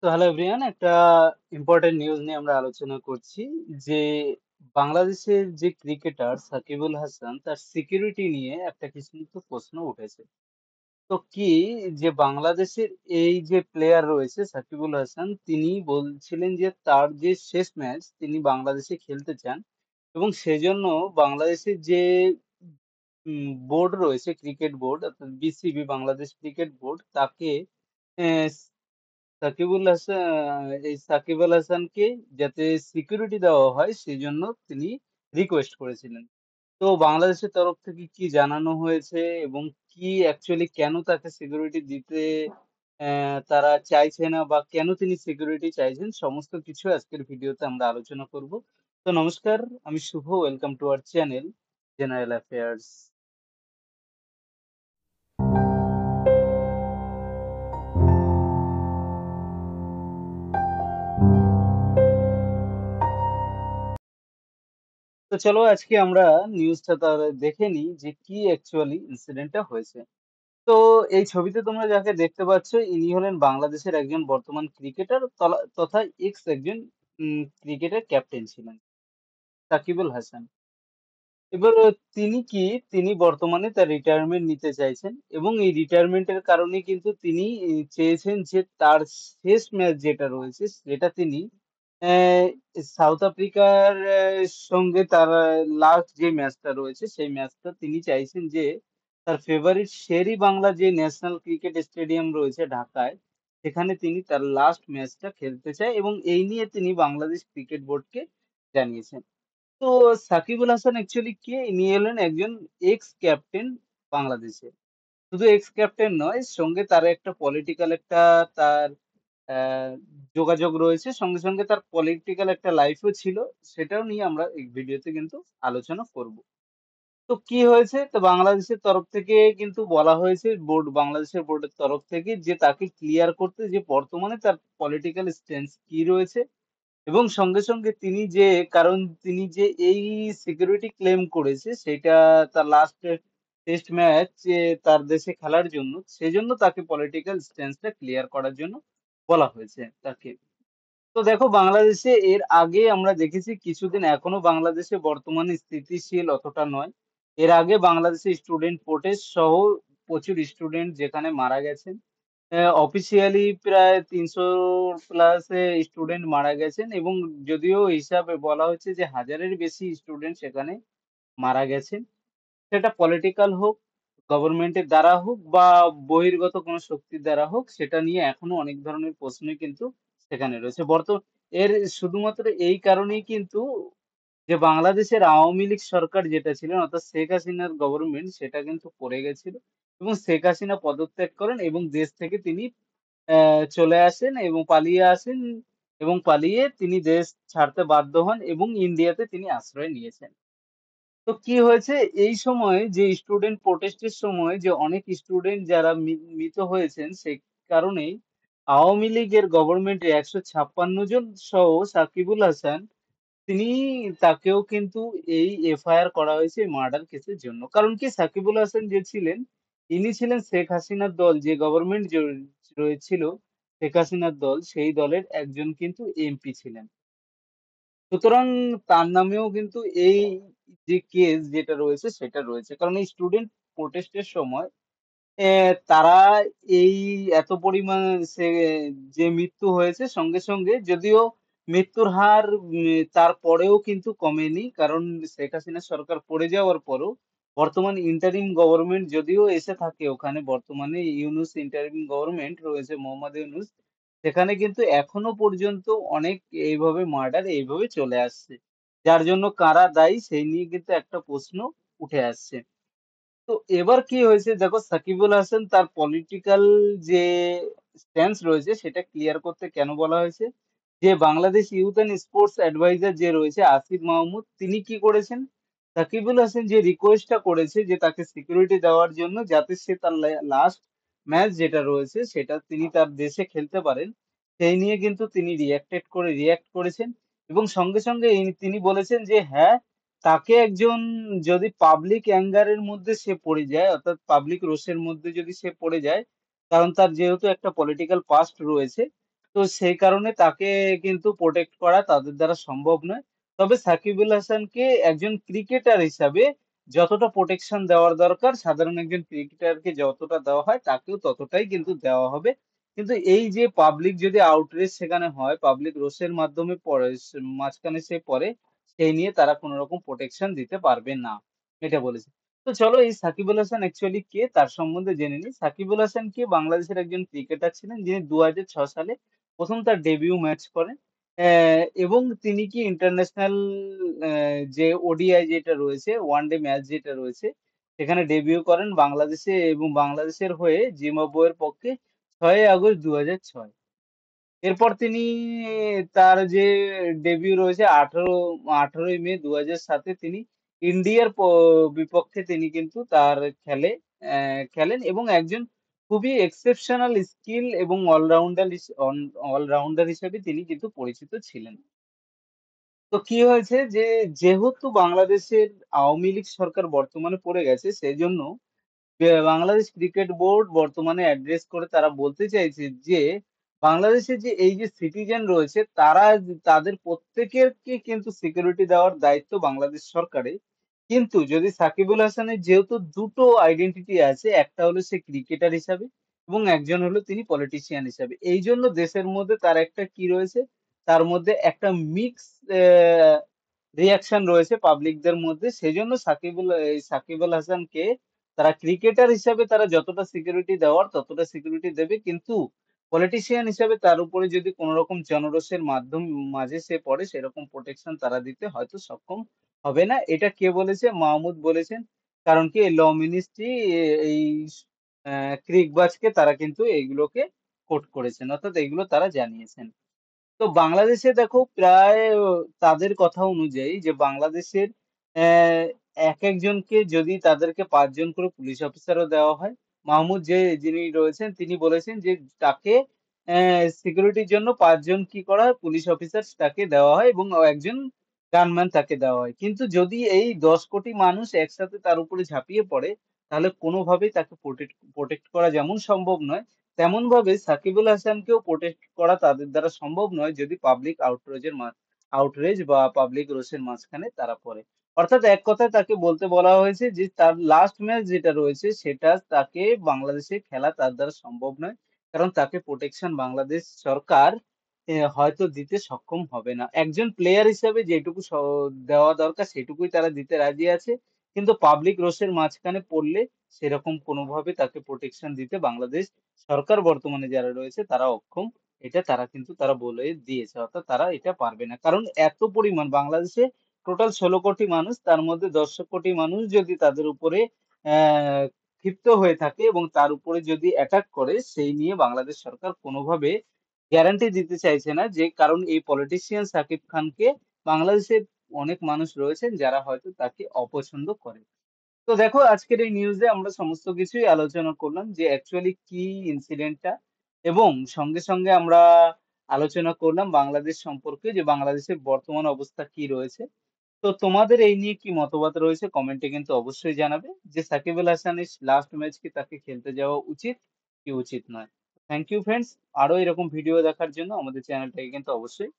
তো hello everyone, একটা important news নিয়ে আমরা আলোচনা করছি যে বাংলাদেশের যে ক্রিকেটার সাকিবুল হাসান তার সিকিউরিটি নিয়ে একটা কিছু কিন্তু প্রশ্ন উঠেছে। তো কি যে বাংলাদেশের এই যে প্লেয়ার রয়েছে সাকিবুল হাসান, তিনি বলছিলেন যে তার যে শেষ ম্যাচ তিনি বাংলাদেশে খেলতে চান এবং সেজন্য বাংলাদেশের যে বোর্ড রয়েছে, ক্রিকেট বোর্ড অর্থাৎ বিসিবি, বাংলাদেশ ক্রিকেট বোর্ড, তাকে আহ, সাকিব আল হাসানকে যাতে সিকিউরিটি দেওয়া হয় সেই জন্য তিনি রিকোয়েস্ট করেছিলেন। তো বাংলাদেশের তরফ থেকে কি জানানো হয়েছে এবং কি অ্যাকচুয়ালি কেন তাকে সিকিউরিটি দিতে তারা চাইছে না বা কেন তিনি সিকিউরিটি চাইছেন, সমস্ত কিছু আজকের ভিডিওতে আমরা আলোচনা করব। তো নমস্কার, আমি Shubho, welcome to our channel general affairs. তো চলো আজকে আমরা নিউজটা তার দেখে নিই যে কি অ্যাকচুয়ালি ইনসিডেন্টটা হয়েছে। তো এই ছবিতে তোমরা যাকে দেখতে পাচ্ছ, ইনি হলেন বাংলাদেশের একজন বর্তমান ক্রিকেটার তথা এক্স একজন ক্রিকেটের ক্যাপ্টেন ছিলেন, সাকিবুল হাসান। এবার তিনি বর্তমানে তার রিটায়ারমেন্ট নিতে চাইছেন এবং এই রিটায়ারমেন্টের কারণে কিন্তু তিনি চেয়েছেন যে তার শেষ ম্যাচ যেটা রয়েছে সেটা তিনি আহ, সাউথ আফ্রিকার সঙ্গে তার লাস্ট যে ম্যাচটা রয়েছে সেই ম্যাচটা তিনি চাইছেন যে তার ফেভারিট শেরি বাংলা যে ন্যাশনাল ক্রিকেট স্টেডিয়াম রয়েছে ঢাকায়, সেখানে তিনি তার লাস্ট ম্যাচটা খেলতে চায় এবং এই নিয়ে তিনি বাংলাদেশ ক্রিকেট বোর্ডকে জানিয়েছেন। তো সাকিবুল হাসান অ্যাকচুয়ালি কে? ইনি হলেন একজন এক্স ক্যাপ্টেন বাংলাদেশে। শুধু এক্স ক্যাপ্টেন নয়, সঙ্গে তার একটা পলিটিক্যাল একটা তার আহ, যোগাযোগ রয়েছে, সঙ্গে সঙ্গে তার পলিটিক্যাল একটা লাইফও ছিল। সেটাও নিয়ে আমরা এই ভিডিওতে কিন্তু আলোচনা করব। তো কি হয়েছে, তো বাংলাদেশের তরফ থেকে কিন্তু বলা হয়েছে, বাংলাদেশের বোর্ডের তরফ থেকে, যে তাকে ক্লিয়ার করতে যে বর্তমানে তার পলিটিক্যাল স্ট্যান্স কি রয়েছে এবং সঙ্গে সঙ্গে কারণ তিনি যে এই সিকিউরিটি ক্লেম করেছে সেটা তার লাস্ট টেস্ট ম্যাচ তার দেশে খেলার জন্য, সেজন্য তাকে পলিটিক্যাল স্ট্যান্সটা ক্লিয়ার করার জন্য বলা হয়েছে তাকে। তো দেখো, বাংলাদেশে এর আগে আমরা দেখেছি কিছুদিন, এখনো বাংলাদেশে বর্তমানে স্থিতিশীল অতটা নয়। এর আগে বাংলাদেশে স্টুডেন্ট প্রোটেস্ট সহ প্রচুর স্টুডেন্ট যেখানে মারা গেছেন। অফিসিয়ালি প্রায় 300 প্লাস স্টুডেন্ট মারা গেছেন এবং যদিও হিসাবে বলা হচ্ছে যে হাজারের বেশি স্টুডেন্ট সেখানে মারা গেছেন। সেটা পলিটিক্যাল হোক, গভর্নমেন্টের দ্বারা হোক বা বহির্গত কোনো শক্তির দ্বারা হোক, সেটা নিয়ে এখনো অনেক ধরনের প্রশ্নই কিন্তু সেখানে রয়েছে। এর শুধুমাত্র এই কারণেই কিন্তু যে বাংলাদেশের আওয়ামী লীগ সরকার যেটা ছিলেন অর্থাৎ শেখ হাসিনার গভর্নমেন্ট, সেটা কিন্তু পড়ে গেছিল এবং শেখ হাসিনা পদত্যাগ করেন এবং দেশ থেকে তিনি চলে আসেন এবং পালিয়ে আসেন এবং পালিয়ে তিনি দেশ ছাড়তে বাধ্য হন এবং ইন্ডিয়াতে তিনি আশ্রয় নিয়েছেন। তো কি হয়েছে, এই সময় যে স্টুডেন্ট প্রোটেস্টের সময় যে অনেক স্টুডেন্ট যারা মৃত হয়েছেন, সেই কারণেই আওয়ামী লীগের গভর্নমেন্টে 156 জন সহ সাকিবুল হাসান, তিনি তাকেও কিন্তু এই এফআইআর করা হয়েছে মার্ডার কেসের জন্য। কারণ কি, সাকিবুল হাসান যে ছিলেন, ইনি ছিলেন শেখ হাসিনার দল, যে গভর্নমেন্ট রয়েছিল শেখ হাসিনার দল, সেই দলের একজন কিন্তু এমপি ছিলেন। সুতরাং তার নামেও কিন্তু এই যে কেস যেটা রয়েছে সেটা রয়েছে, কারণ এই স্টুডেন্ট প্রোটেস্টের সময় তারা এই এত পরিমাণ সে যে মৃত্যু হয়েছে, সঙ্গে সঙ্গে যদিও মৃত্যুর হার তারপরেও কিন্তু কমেনি, কারণ শেখ হাসিনা সরকার পড়ে যাওয়ার পরও বর্তমান ইন্টারিম গভর্নমেন্ট যদিও এসে থাকে ওখানে, বর্তমানে ইউনুস ইন্টারিম গভর্নমেন্ট রয়েছে, মোহাম্মদ ইউনুস, সেখানে কিন্তু এখনো পর্যন্ত অনেক এইভাবে মার্ডার এইভাবে চলে আসছে, যার জন্য কারা দায়ী সেই নিয়ে কিন্তু একটা প্রশ্ন উঠে আসছে। তো এবার কি হয়েছে দেখো, সাকিবুল হাসান তার পলিটিক্যাল যে স্ট্যান্স রয়েছে সেটা ক্লিয়ার করতে কেন বলা হয়েছে, যে Bangladesh youth and sports adviser যে রয়েছে আসিফ মাহমুদ, তিনি কি করেছেন, সাকিবুল হাসান যে রিকোয়েস্টটা করেছে যে তাকে সিকিউরিটি দেওয়ার জন্য যাতে সে তার লাস্ট ম্যাচ যেটা রয়েছে সেটা তিনি তার দেশে খেলতে পারেন, সেই নিয়ে কিন্তু তিনি রিয়াক্ট করেছেন এবং সঙ্গে সঙ্গে তিনি বলেছেন যে হ্যাঁ, তাকে একজন, যদি পাবলিক অ্যাঙ্গারের মধ্যে সে পড়ে যায় অর্থাৎ পাবলিক রোষের মধ্যে যদি সে পড়ে যায়, কারণ তার যেহেতু একটা পলিটিক্যাল পাস্ট রয়েছে, তো সেই কারণে তাকে কিন্তু প্রোটেক্ট করা তাদের দ্বারা সম্ভব নয়। তবে সাকিবুল হাসানকে একজন ক্রিকেটার হিসাবে যতটা প্রোটেকশন দেওয়ার দরকার সাধারণ একজন ক্রিকেটারকে যতটা দেওয়া হয় তাকেও ততটাই কিন্তু দেওয়া হবে। কিন্তু এই যে পাবলিক যদি আউটরেজ সেখানে হয়, পাবলিক রোষের মাধ্যমে পড়ে মাঝখানে সে পড়ে, সেই নিয়ে তারা কোনো রকম প্রোটেকশন দিতে পারবে না। এটা বলেছে। তো চলো এই সাকিবুল হাসান অ্যাকচুয়ালি কে তার সম্বন্ধে জেনে নিই। সাকিবুল হাসান কে বাংলাদেশের একজন ক্রিকেটার ছিলেন যিনি 2006 সালে প্রথম তার ডেবিউ ম্যাচ করেন। এবং তিনি কি ইন্টারন্যাশনাল যে ওডিআই যেটা রয়েছে, ওয়ানডে ম্যাচ যেটা রয়েছে, সেখানে ডেবিউ করেন বাংলাদেশে এবং বাংলাদেশের হয়ে জিম্বাবুয়ের পক্ষে 6ই আগস্ট 2006। এরপর তিনি তার যে ডেবিউ রয়েছে 18ই মে 2007 তিনি ইন্ডিয়ার বিপক্ষে তিনি কিন্তু তার খেলেন এবং একজন খুবই এক্সেপশনাল স্কিল এবং অলরাউন্ডার হিসেবে তিনি কিন্তু পরিচিত ছিলেন। তো কি হয়েছে যে যেহেতু বাংলাদেশের আওয়ামী লীগ সরকার বর্তমানে পড়ে গেছে সেজন্য বাংলাদেশ ক্রিকেট বোর্ড বর্তমানে অ্যাড্রেস করে তারা বলতে চাইছে যে বাংলাদেশে যে এই যে সিটিজেন রয়েছে তারা তাদের প্রত্যেকেরকে কিন্তু সিকিউরিটি দেওয়ার দায়িত্ব বাংলাদেশ সরকারের। কিন্তু যদি সাকিবুল হাসানের যেহেতু দুটো আইডেন্টিটি আছে, একটা হলো সে ক্রিকেটার হিসাবে এবং একজন হলো তিনি পলিটিশিয়ান হিসাবে, এই জন্য দেশের মধ্যে তার একটা কি রয়েছে, তার মধ্যে একটা মিক্স রিয়াকশন রয়েছে পাবলিকদের মধ্যে। সেজন্য সাকিবুল হাসানকে তারা ক্রিকেটার হিসাবে তারা যতটা সিকিউরিটি দেওয়ার ততটা সিকিউরিটি দেবে, কিন্তু পলিটিশিয়ান হিসাবে তার উপরে যদি কোনো রকম জনরোষের মাঝে সে পড়ে সেরকম প্রোটেকশন তারা দিতে হয়তো সক্ষম হবে না। এটা কে বলেছে? মাহমুদ বলেছেন। কারণ কি ল মিনিস্ট্রি এই ক্রিকবাজকে তারা কিন্তু এইগুলোকে কোট করেছেন, অর্থাৎ এইগুলো তারা জানিয়েছেন। তো বাংলাদেশে দেখো প্রায় তাদের কথা অনুযায়ী যে বাংলাদেশের আহ, এক একজনকে যদি তাদেরকে 5 জন করে পুলিশ অফিসারও দেওয়া হয়, মাহমুদ যিনি রয়েছেন তিনি বলেছেন যে তাকে সিকিউরিটির জন্য 5 জন কি করা হয়, পুলিশ অফিসার তাকে দেওয়া হয় এবং একজন গানম্যান তাকে দেওয়া হয়। কিন্তু যদি এই 10 কোটি মানুষ একসাথে তার উপরে ঝাঁপিয়ে পড়ে তাহলে কোনোভাবেই তাকে প্রোটেক্ট করা যেমন সম্ভব নয়, তেমন ভাবে সাকিবুল হাসানকেও প্রোটেক্ট করা তাদের দ্বারা সম্ভব নয় যদি পাবলিক আউটরেজ বা পাবলিক রোষের মাঝখানে তারা পড়ে। অর্থাৎ এক কথায় তাকে বলতে বলা হয়েছে যে তার লাস্ট ম্যাচ যেটা রয়েছে সেটা তাকে বাংলাদেশে খেলা তার দ্বারা সম্ভব নয়, কারণ তাকে প্রোটেকশন বাংলাদেশ সরকার হয়তো দিতে সক্ষম হবে না। একজন প্লেয়ার হিসেবে যেটুকু দেওয়া দরকার সেটুকুই তারা দিতে রাজি আছে, কিন্তু পাবলিক রোষের মাঝখানে পড়লে সেরকম কোনোভাবে তাকে প্রোটেকশন দিতে বাংলাদেশ সরকার বর্তমানে যারা রয়েছে তারা অক্ষম। এটা তারা কিন্তু তারা বলে দিয়েছে, অর্থাৎ তারা এটা পারবে না। কারণ এত পরিমাণ বাংলাদেশে টোটাল 16 কোটি মানুষ, তার মধ্যে 10 কোটি মানুষ যদি তাদের উপরে আহ ক্ষিপ্ত হয়ে থাকে এবং তার উপরে যদি অ্যাটাক করে, সেই নিয়ে বাংলাদেশ সরকার কোনোভাবে গ্যারান্টি দিতে চাইছে না, যে কারণ এই পলিটিশিয়ান সাকিব খানকে বাংলাদেশের অনেক মানুষ রয়েছেন যারা হয়তো তাকে অপছন্দ করে। তো দেখো আজকের এই নিউজে আমরা সমস্ত কিছুই আলোচনা করলাম যে অ্যাকচুয়ালি কি ইনসিডেন্টটা, এবং সঙ্গে সঙ্গে আমরা আলোচনা করলাম বাংলাদেশ সম্পর্কে যে বাংলাদেশের বর্তমান অবস্থা কি রয়েছে। তো তোমাদের এই নিয়ে কি মতবাদ রয়েছে কমেন্টে কিন্তু অবশ্যই জানাবে, যে সাকিব আল হাসানের লাস্ট ম্যাচ কি তাকে খেলতে যাওয়া উচিত কি উচিত নয়। থ্যাংক ইউ ফ্রেন্ডস, আরো এরকম ভিডিও দেখার জন্য আমাদের চ্যানেলটাকে কিন্তু অবশ্যই